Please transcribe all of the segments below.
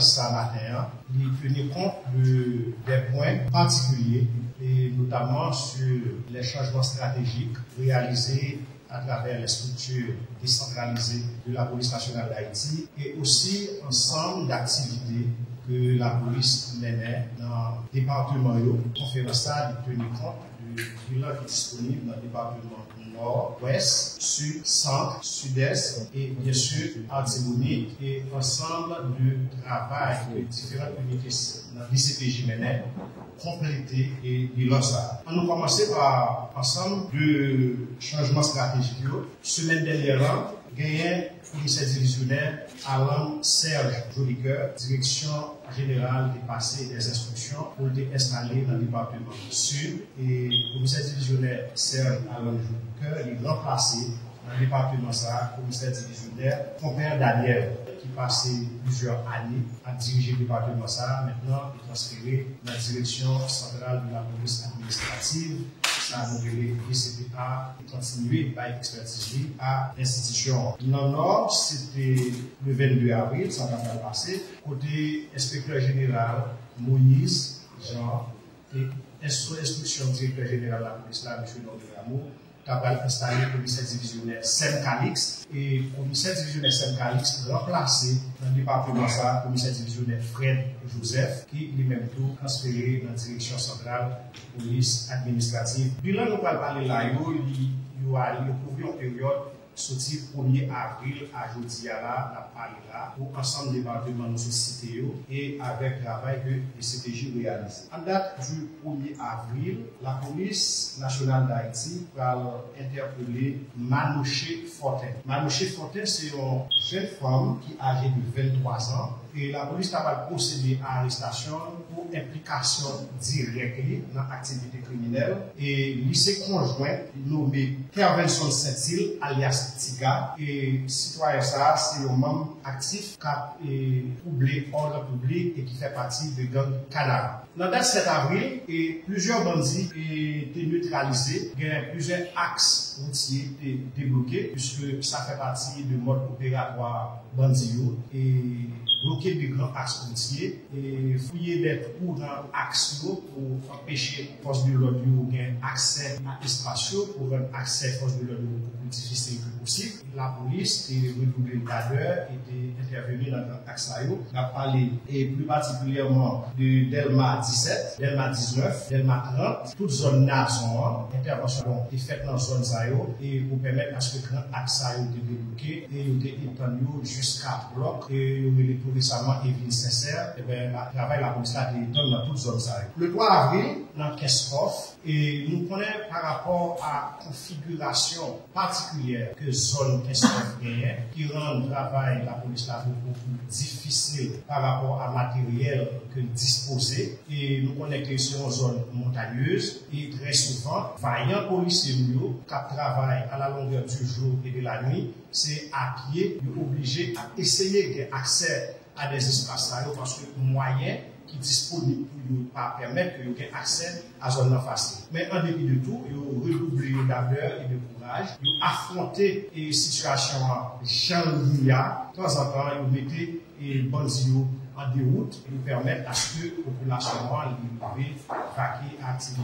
conférence ce matin, il tenait compte des points particuliers, et notamment sur les changements stratégiques réalisés à travers les structures décentralisées de la police nationale d'Haïti et aussi ensemble d'activités que la police menait dans le département. La conférence a tenu compte du bilan qui est disponible dans le département nord, ouest, sud, centre, sud-est et bien sûr Antibonite et ensemble de travail que différentes unités dans l'ICPJ menaient compléter et bilan ça. On a commencé par ensemble de changements stratégiques. Semaine dernière, gagné commissaire divisionnaire Alain Serge Jolicoeur, direction générale des passés et des instructions pour être installé dans le département sud. Et commissaire divisionnaire Serge Alain Jolicoeur est remplacé dans le département ça, commissaire divisionnaire Compère Daniel, qui passait plusieurs années à diriger le département ça, maintenant est transféré dans la direction centrale de la police administrative. Ça a nommé VCPA et continué par expertise à l'institution. Dans le Nord, c'était le 22 avril, ça va passer, côté inspecteur général Moïse Jean et instruction directeur général de la police, là, M. Nordegamo, qui a installé le commissaire divisionnaire Sem Calix et le commissaire divisionnaire Sem Calix remplacé dans le département ça, le commissaire divisionnaire Fred Joseph, qui lui-même tout transféré dans la direction centrale de police administrative. Bilan, nous allons parler là, il y a une période sorti 1er avril à jeudi à la parlé là, pour ensemble des départements de société et avec le travail que les CPJ réalisent. En date du 1er avril, la police nationale d'Haïti va interpeller Manouché Fortin. Manouché Fortin, c'est une jeune femme qui est âgée de 23 ans. Et la police va procéder à l'arrestation pour implication directe dans l'activité criminelle. Et lycée conjoint nommé Kervenson Saint-Île, alias Tiga. Et citoyen ça, c'est un membre actif qui a troublé l'ordre public et qui fait partie de gang Canara. Dans la date 7 avril, plusieurs bandits étaient neutralisés. Il y a plusieurs axes routiers débloqués, puisque ça fait partie du mode opératoire bandits et bloquer des grands axes routiers et fouiller des trous dans l'axe pour empêcher les forces de l'ordre d'avoir accès à l'espace pour rendre accès aux forces de l'ordre plus difficile que possible. La police est redoublée de cadre et intervenue dans l'axe. On a parlé et plus particulièrement de Delma 17, Delma 19, Delma 30, toute zone nation, intervention est faite dans la zone et pour permettre à ce que l'axe soit débloqué et il est étendu jusqu'à bloc et il est tout récemment Evelyne Sincère, et bien, le travail de la police a été dans toute zone. Le 3 avril, dans Keskoff, et nous connaissons par rapport à la configuration particulière que zone Keskoff gagne, qui rend le travail de la police beaucoup plus difficile par rapport à matériel que disposé. Et nous connaissons que c'est une zone montagneuse et très souvent, vaillant policiers qui travaillent à la longueur du jour et de la nuit, c'est à pied, obligé à essayer d'avoir accès à des espaces là parce que le moyen qui est disponible pour ne pas permettre que vous ayez accès à la zone facile. Mais en dépit de tout, vous redoublez d'ardeur et de courage, vous affrontez les situations Jean-Lia, de temps en temps, vous mettez les bandits en déroute et vous permettre à ce que la population puisse vaquer à l'activité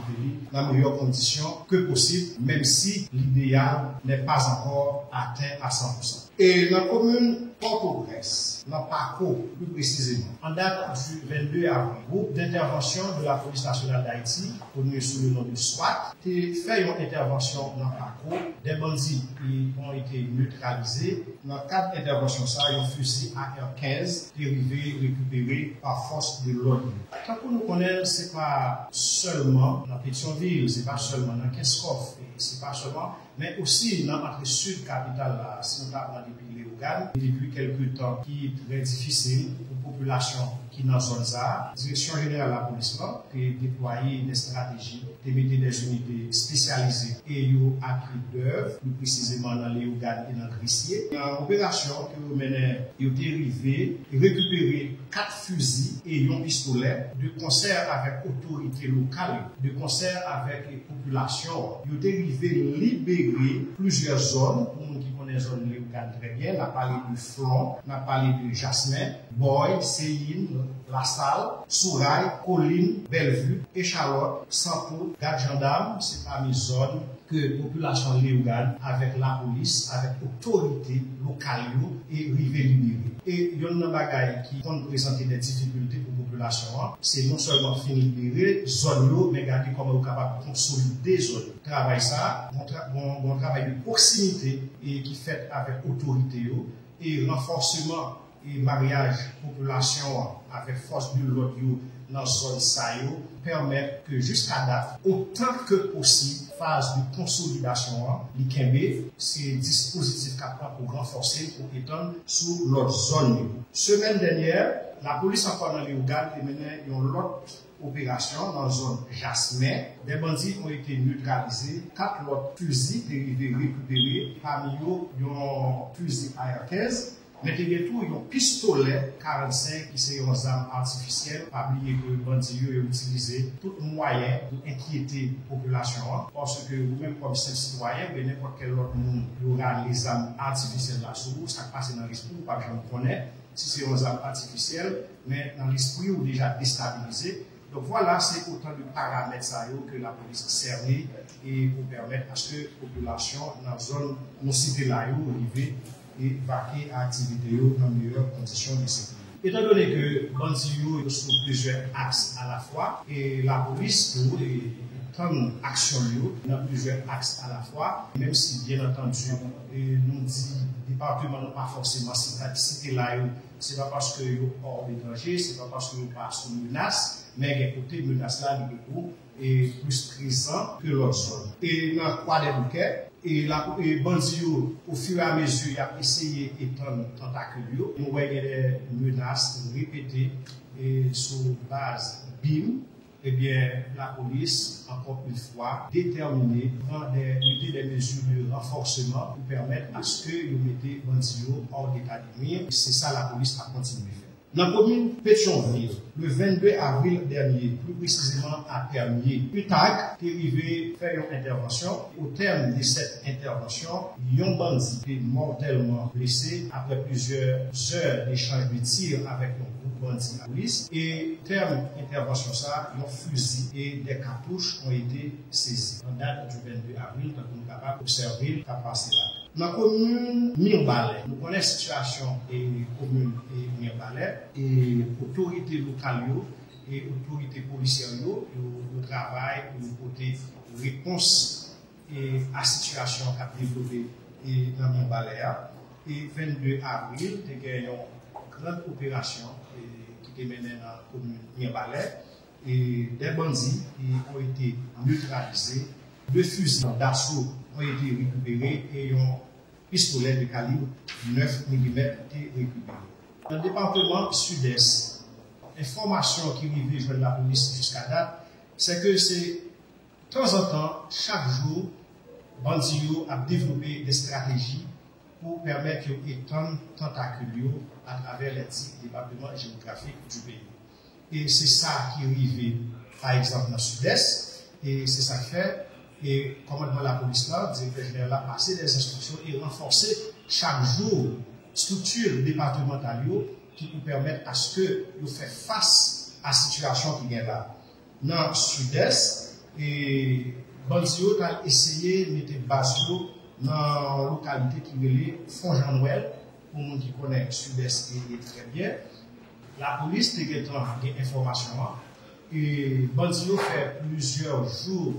dans les meilleures conditions que possible, même si l'idéal n'est pas encore atteint à 100%. Et dans la commune Port-au-Prince, dans le parcours plus précisément, en date du 22 avril, groupe d'intervention de la police nationale d'Haïti, connu sous le nom de SWAT, a fait une intervention dans le parcours. Des bandits qui ont été neutralisés. Dans le cadre d'intervention, un fusil AR-15 est arrivé récupéré par force de l'ordre. Tant que nous connaissons, ce n'est pas seulement dans Pétionville, ce n'est pas seulement dans Keskoff, ce n'est pas seulement, mais aussi dans notre sud capitale, si nous avons depuis Léogane, depuis quelques temps, qui est très difficile pour la population qui est dans la zone ZA. La direction générale de la police a déployé des stratégies, de mettre des unités spécialisées et à pied d'œuvre, plus précisément dans Léogane et dans Grissier. Dans l'opération que vous menez, vous avez arrivé à récupérer 4 fusils et un pistolet de concert avec autorités locales, de concert avec les populations. Vous avez arrivé à libérer plusieurs zones pour qui connaît zone Léogane très bien. On a parlé de Flon, on a parlé de Jasmin, Boy, Céline, La Salle, Sourail, Colline, Bellevue, Échalote, Sampo, Gade Gendarme, c'est parmi les zones que la population Léogane, avec la police, avec l'autorité locale et rivé libéré. Et il y a une bagaille qui vont présenter des difficultés pour la population, c'est non seulement finir libérer zone, mais regarder comment on est capable de consolider zone. Travail ça, bon travail de proximité et qui fait avec l'autorité et renforcement et mariage population avec force de l'autre dans la zone Sayo permettent que jusqu'à date, autant que possible, phase de consolidation, l'IKB, c'est dispositif capable pour renforcer, pour étendre sur l'autre zone. Semaine dernière, la police encore dans les Léogane a mené une autre opération dans la zone Jasmin. Des bandits ont été neutralisés, 4 autres fusils dérivés récupérés, parmi eux, il y a un fusil AR-15. Mais il y a tout, un pistolet 45 qui c'est une arme artificielle. Pas oublier que les bandits ont utilisé tout moyen pour inquiéter la population. Parce que vous-même, comme citoyen, n'importe quel autre monde, il y aura les armes artificielles là sous vous, ça passe dans l'esprit, ou pas que j'en connais, si c'est une arme artificielle, mais dans l'esprit ou déjà déstabilisé. Donc voilà, c'est autant de paramètres que la police a servi et pour permettre à ce que la population dans la zone, nous citer là, arrive et vaquer à l'activité dans de meilleures conditions de sécurité. Étant donné que bandits sont plusieurs axes à la fois et la police prend action dans plusieurs axes à la fois, même si bien entendu nous dit le département n'a pas forcément cité là, c'est pas parce que hors des dangers, c'est pas parce que nous pas sous menace, mais côté menace là beaucoup et plus présent que l'autre zone. Et dans le croix des bouquets, et les bandits, au fur et à mesure, ils ont essayé d'étendre tentacules. Nous voyons des menaces répétées et sur base BIM. Eh bien, la police, encore une fois, déterminée, prend des mesures de renforcement pour permettre à ce que nous mettions les bandits hors d'état de nuire. C'est ça la police a continué à faire. Dans la commune Pétionville, le 22 avril dernier, plus précisément à Permier, UTAG est arrivé faire une intervention. Au terme de cette intervention, un bandit est mortellement blessé après plusieurs heures d'échange de tirs avec un groupe bandit à la police. Et au terme d'intervention, un fusil et des cartouches ont été saisis. En date du 22 avril, nous sommes capables d'observer ce qui a passé là. Dans la commune Mirbalais, nous connaissons la situation de la commune Mirbalais et l'autorité locale et l'autorité policière nous travaillent pour côté réponse à la situation qui a développé dans Mirbalais. Et 22 avril, nous avons une grande opération qui est menée dans la commune Mirbalais et des bandits qui ont été neutralisés, 2 fusils d'assaut ont été récupérés et un pistolet de calibre 9 mm a été récupéré. Dans le département sud-est, l'information qui arrive de la police jusqu'à date, c'est que c'est de temps en temps, chaque jour, bandits a développé des stratégies pour permettre d'étendre tentacules à travers les départements géographiques du pays. Et c'est ça qui arrive, par exemple, dans le sud-est, et c'est ça qui fait. Et le commandement de la police, le directeur général a passé des instructions et renforcé chaque jour structure départementale qui nous permettent à ce que nous fassions face à la situation qui est là. Dans le sud-est, les bandits ont essayé de mettre base dans la localité qui est Fond-Jean-Noël, pour les gens qui connaissent le sud-est très bien. La police a des informations et les bandits ont fait plusieurs jours.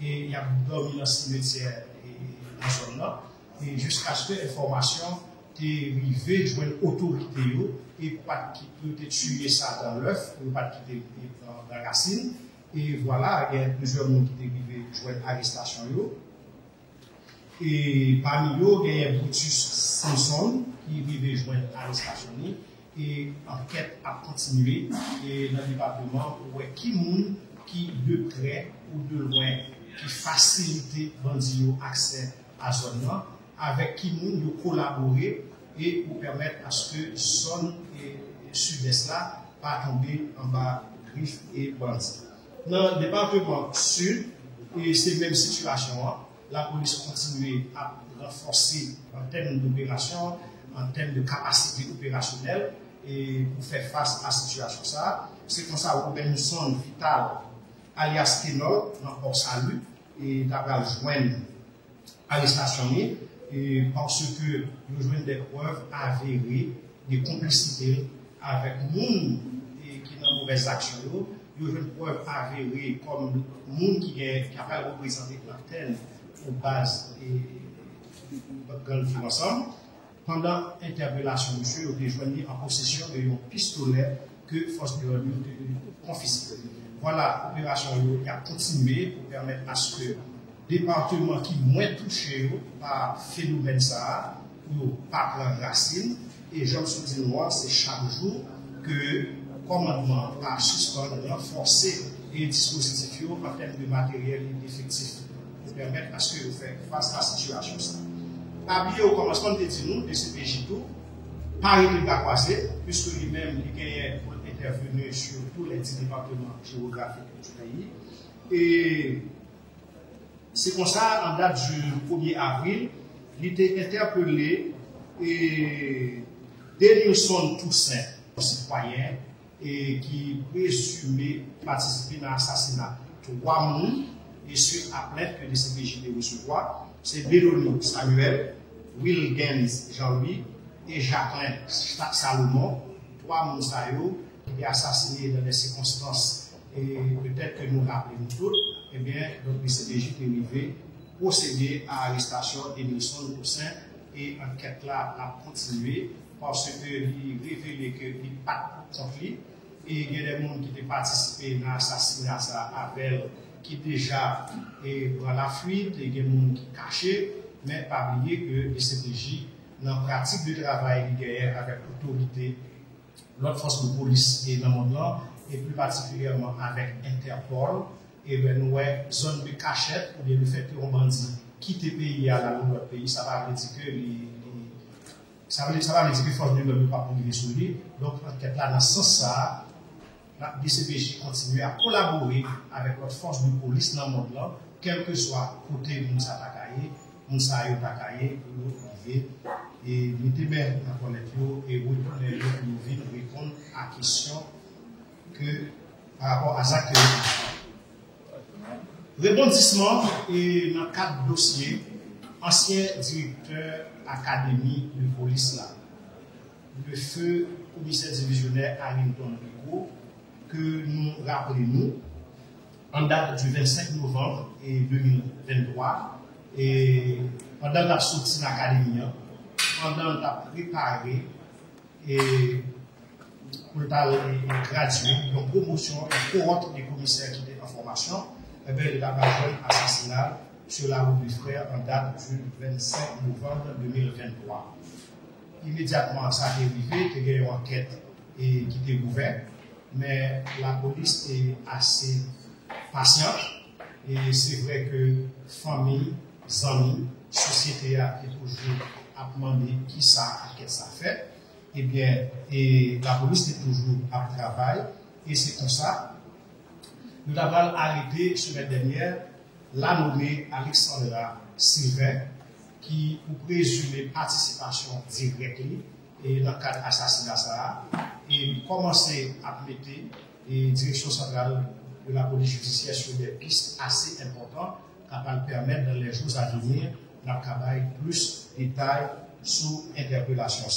Et il y a dormi dans le cimetière dans ce zone-là, et jusqu'à ce que l'information t'est arrivée, jouer une autorité, et pas qui peut tuer ça dans l'œuf, ou pas qui dans la racine. Et voilà, il y a plusieurs gens qui sont arrivés jouer une arrestation. Et parmi eux, il y a Brutus Simpson qui est arrivé jouer une arrestation. Et l'enquête a continué, et dans le département, qui monde qui de près ou de loin qui facilite bandits accès à la zone avec qui nous collaborer et pour permettre à ce que zone sud-est là pas tomber en bas griffes et bandits. Dans le département sud, et c'est la même situation, la police continue à renforcer en termes d'opération, en termes de capacité opérationnelle et pour faire face à la situation. C'est comme ça que nous sommes vital alias Ténor dans Port Salut et d'avoir joindre arrestation et parce que nous jouons des preuves avérées de complicité avec nous qui ont mauvaises actions. Nous jouons des preuves avérées comme nous qui a pas représenté l'antenne aux bases et de ensemble. Pendant l'interpellation, monsieur a été joigné en possession d'un pistolet que force de l'ordre a confisqué. Voilà, l'opération a continué pour permettre à ce que le département qui est moins touché par le phénomène ça, ou pas prendre racine, et je me suis dit, moi, c'est chaque jour que le commandement a suspendu, renforcer les dispositifs en termes de matériel et d'effectifs pour permettre à ce que vous fassiez face à la situation. Habillé au commencement de nous, de CPJ tout, Paris n'est pas croisé, puisque lui-même, il est intervenu sur tous les départements géographiques du pays. Et c'est comme ça, en date du 1er avril, il était interpellé et Denilson Toussaint, un citoyen, et qui présumait participer à l'assassinat de 3 personnes, et sur à plainte que le CPJ de recevoir. C'est Béloni Samuel, Wilgens Jean-Louis et Jacqueline Salomon, 3 personnes qui étaient assassinés dans des circonstances et peut-être que nous rappelons toutes, eh bien, donc le CPJ est arrivé procéder à l'arrestation d'Emilson Toussaint et l'enquête là a continué parce qu'il révélait qu'il n'y a pas de conflit et il y a des gens qui ont participé à l'assassinat avec qui déjà est dans la fuite, et il y a des gens qui cachent, mais pas oublier que le CPJ, dans la pratique de travail avec l'autorité, l'autre force de police et dans le monde, et plus particulièrement avec Interpol, et bien nous avons zone de cachette, ou bien le fait que les bandits quittent le pays à la notre pays, ça va dire que ça va dire que les forces de l'ordre ne pas pour sur lui. Donc, enquête là, dans ce sens, la DCPJ continue à collaborer avec notre force de police dans le monde là, quel que soit côté Mounsa Takaye, Mounsa Takaye, pour nous arriver et mettez même dans la connaître et retourner le nous venir répondre à la question que par rapport à ça que rebondissement et dans 4 dossiers, ancien directeur académie de police là, le feu commissaire divisionnaire Arlington Rigaud, que nous rappelons en date du 25 novembre 2023 et pendant la sortie de l'académie, pendant la préparé et pour graduer, une promotion, une cohorte des commissaires qui étaient en formation, et bien, il a fait un assassinat sur la route du frère en date du 25 novembre 2023. Immédiatement, ça a arrivé, il y a eu une enquête qui était ouverte, mais la police est assez patiente et c'est vrai que famille, amis, société a toujours demandé qui ça, qu'est-ce que ça fait. Eh bien, et la police est toujours à travail et c'est comme ça. Nous avons arrêté semaine dernière la nommée Alexandra Sylvain qui pour présumer participation directe et dans le cadre de l'assassinat et commencer à mettre la direction centrale de la police judiciaire sur des pistes assez importantes qui vont permettre dans les jours à venir de travailler plus de détails sur l'interpellation.